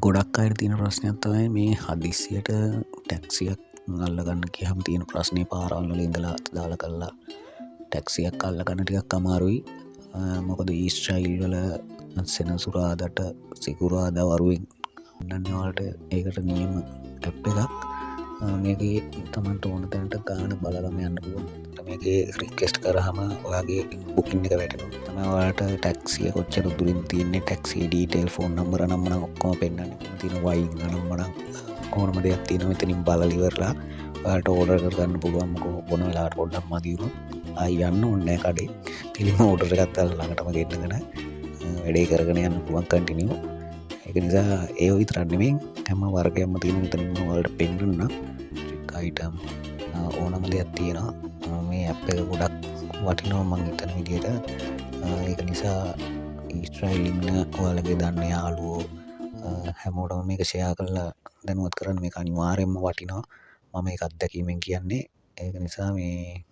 ගොඩක් අයට තියෙන ප්‍රශ්නයක් තමයි මේ හදිස්සියට ටැක්සියක් අල්ලගන්න ගියහම තියෙන ප්‍රශ්නේ පාරවල් වල ඉඳලා දාලා කරලා ටැක්සියක් අල්ලගන්න ටිකක් අමාරුයි. මොකද ඊස්ට්‍රයිල් වල සෙනසුරාදාට සිකුරාදා වරුවෙන් ගන්න වලට ඒකට නියම ඇප් එකක්. මේකේ තමන්ට ඕන තැනට ගාන බලලම යන්න පුළුවන්. මේකේ රික්වෙස්ට් කරාම ඔයාගේ බුකින් එක වැටෙනවා. තමයි ඔයාලට ටැක්සිය කොච්චර දුරින් තියෙන්නේ, ටැක්සියේ ඩීටේල්, ෆෝන් නම්බර නම් ඔක්කොම පෙන්නන්නේ. තියෙන වයින් නම්බර ඕනම දෙයක් තියෙනවා. මෙතනින් බලලා ඉවරලා ඔයාලට ඕඩර් කරගන්න පුළුවන්. මොන වෙලාවට පොඩ්ඩක් මදි වුණොත් ආයි යන්න ඕනේ නැහැ කඩේ. පිළිම ඕඩර් එකක් දාලා ළඟටම ගෙන්නගෙන වැඩේ කරගෙන යන්න පුළුවන් කන්ටිනියු. ඒක නිසා ඒ විතරක් නෙමෙයි හැම වර්ගයක්ම තියෙන මෙතනින් ඔයාලට පෙන්නන්න අයිටම් ඕනම දෙයක් තියෙනවා. මේ ඇප් එක ගොඩක් වටිනවා මං හිතන විදිහට. ඒක නිසා ඊස්ට්‍රයිල් ඉන්න ඔයාලගේ දන්න යාළුවෝ හැමෝටම මේක ෂෙයා කරලා දැනුවත් කරන්න. මේක අනිවාර්යයෙන්ම වටිනවා. මම ඒක අත්දැකීමෙන් කියන්නේ. ඒක නිසා මේ